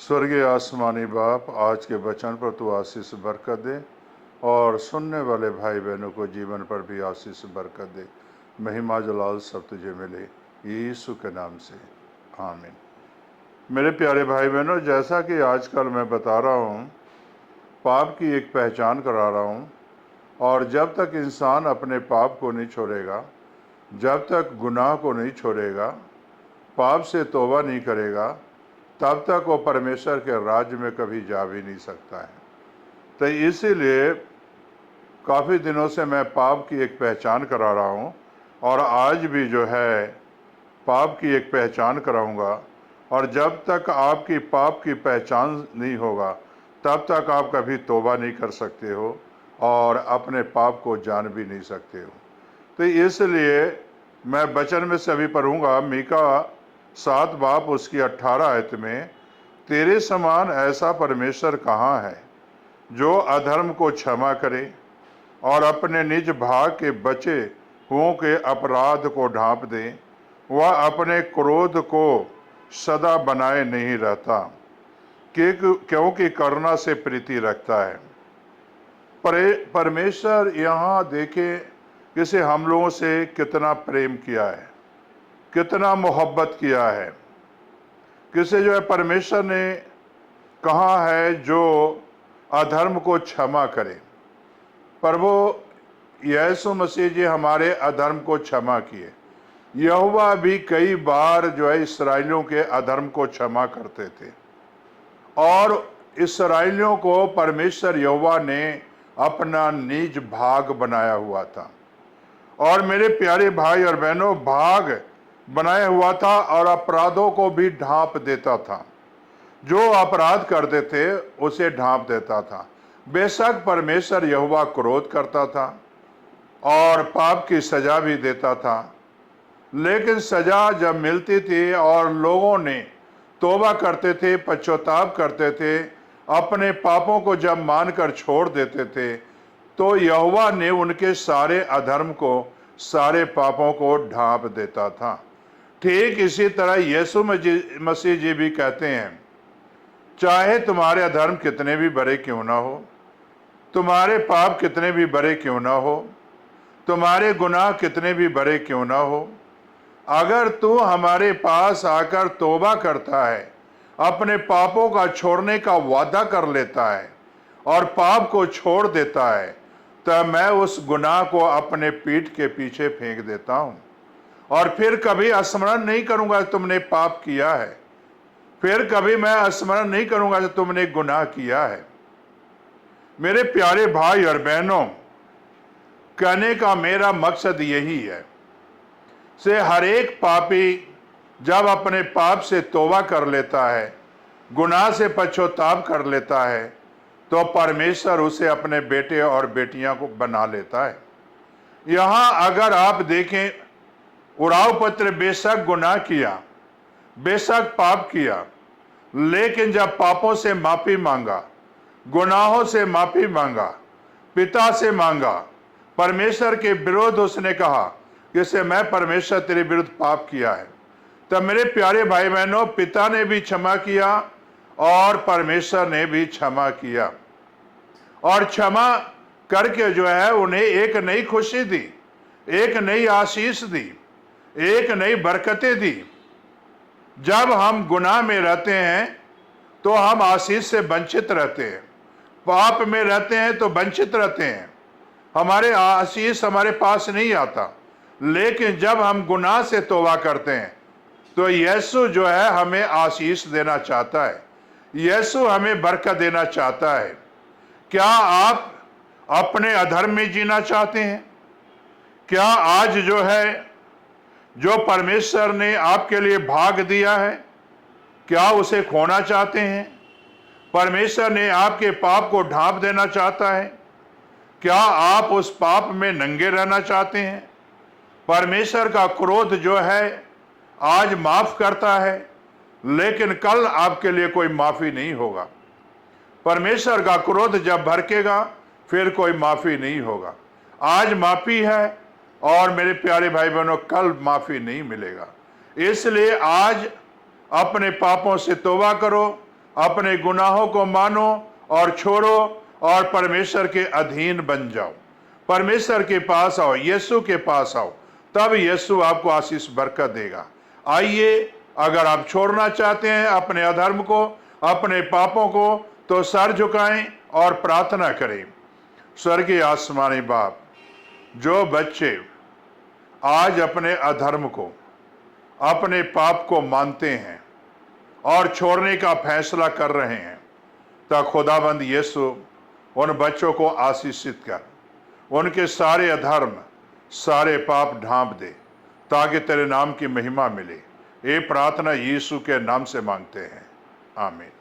स्वर्गीय आसमानी बाप, आज के वचन पर तू आशीष बरकत दे और सुनने वाले भाई बहनों को जीवन पर भी आशीष बरकत दे। महिमा जलाल सब तुझे मिले, यीशु के नाम से, आमीन। मेरे प्यारे भाई बहनों, जैसा कि आजकल मैं बता रहा हूँ, पाप की एक पहचान करा रहा हूँ, और जब तक इंसान अपने पाप को नहीं छोड़ेगा, जब तक गुनाह को नहीं छोड़ेगा, पाप से तौबा नहीं करेगा, तब तक वो परमेश्वर के राज्य में कभी जा भी नहीं सकता है। तो इसीलिए काफ़ी दिनों से मैं पाप की एक पहचान करा रहा हूँ, और आज भी जो है पाप की एक पहचान कराऊंगा। और जब तक आपकी पाप की पहचान नहीं होगा, तब तक आप कभी तौबा नहीं कर सकते हो और अपने पाप को जान भी नहीं सकते हो। तो इसलिए मैं वचन में से अभी पढ़ूंगा, मीका 7 बाब उसकी 18 आयत में, तेरे समान ऐसा परमेश्वर कहाँ है जो अधर्म को क्षमा करे और अपने निज भाग के बचे हुओं के अपराध को ढांप दे। वह अपने क्रोध को सदा बनाए नहीं रहता, क्योंकि करुणा से प्रीति रखता है। परमेश्वर यहाँ देखे किसे हम लोगों से कितना प्रेम किया है, कितना मोहब्बत किया है। किसे जो है परमेश्वर ने कहा है जो अधर्म को क्षमा करे। प्रभु यीशु मसीह जी हमारे अधर्म को क्षमा किए। यहोवा भी कई बार जो है इस्राएलियों के अधर्म को क्षमा करते थे, और इस्राएलियों को परमेश्वर यहोवा ने अपना निज भाग बनाया हुआ था। और मेरे प्यारे भाई और बहनों, भाग बनाया हुआ था और अपराधों को भी ढांप देता था। जो अपराध करते थे उसे ढांप देता था। बेशक परमेश्वर यहोवा क्रोध करता था और पाप की सजा भी देता था, लेकिन सजा जब मिलती थी और लोगों ने तौबा करते थे, पश्चाताप करते थे, अपने पापों को जब मानकर छोड़ देते थे, तो यहोवा ने उनके सारे अधर्म को, सारे पापों को ढांप देता था। ठीक इसी तरह यीशु मसीह जी भी कहते हैं, चाहे तुम्हारे अधर्म कितने भी बड़े क्यों ना हो, तुम्हारे पाप कितने भी बड़े क्यों ना हो, तुम्हारे गुनाह कितने भी बड़े क्यों ना हो, अगर तू हमारे पास आकर तौबा करता है, अपने पापों का छोड़ने का वादा कर लेता है और पाप को छोड़ देता है, तो मैं उस गुनाह को अपने पीठ के पीछे फेंक देता हूं और फिर कभी स्मरण नहीं करूंगा तुमने पाप किया है, फिर कभी मैं स्मरण नहीं करूंगा कि तुमने गुनाह किया है। मेरे प्यारे भाई और बहनों, कहने का मेरा मकसद यही है से हर एक पापी जब अपने पाप से तौबा कर लेता है, गुनाह से पश्चाताप कर लेता है, तो परमेश्वर उसे अपने बेटे और बेटियां को बना लेता है। यहां अगर आप देखें, उराव पत्र बेशक गुनाह किया, बेशक पाप किया, लेकिन जब पापों से माफी मांगा, गुनाहों से माफी मांगा, पिता से मांगा, परमेश्वर के विरोध उसने कहा कि मैं परमेश्वर तेरे विरुद्ध पाप किया है, तब मेरे प्यारे भाई बहनों, पिता ने भी क्षमा किया और परमेश्वर ने भी क्षमा किया, और क्षमा करके जो है उन्हें एक नई खुशी दी, एक नई आशीष दी, एक नई बरकतें दी। जब हम गुनाह में रहते हैं तो हम आशीष से वंचित रहते हैं, पाप में रहते हैं तो वंचित रहते हैं, हमारे आशीष हमारे पास नहीं आता। लेकिन जब हम गुनाह से तौबा करते हैं तो यीशु जो है हमें आशीष देना चाहता है, यीशु हमें बरकत देना चाहता है। क्या आप अपने अधर्म में जीना चाहते हैं? क्या आज जो है जो परमेश्वर ने आपके लिए भाग दिया है, क्या उसे खोना चाहते हैं? परमेश्वर ने आपके पाप को ढांप देना चाहता है, क्या आप उस पाप में नंगे रहना चाहते हैं? परमेश्वर का क्रोध जो है आज माफ करता है, लेकिन कल आपके लिए कोई माफी नहीं होगा। परमेश्वर का क्रोध जब भड़केगा फिर कोई माफी नहीं होगा। आज माफी है और मेरे प्यारे भाई बहनों, कल माफी नहीं मिलेगा। इसलिए आज अपने पापों से तौबा करो, अपने गुनाहों को मानो और छोड़ो और परमेश्वर के अधीन बन जाओ। परमेश्वर के पास आओ, यीशु के पास आओ, तब यीशु आपको आशीष बरकत देगा। आइए, अगर आप छोड़ना चाहते हैं अपने अधर्म को, अपने पापों को, तो सर झुकाएं और प्रार्थना करें। स्वर्गीय आसमानी बाप, जो बच्चे आज अपने अधर्म को, अपने पाप को मानते हैं और छोड़ने का फैसला कर रहे हैं, तो खुदाबंद यीशु उन बच्चों को आशीषित कर, उनके सारे अधर्म, सारे पाप ढांप दे, ताकि तेरे नाम की महिमा मिले। ये प्रार्थना यीशु के नाम से मांगते हैं, आमीन।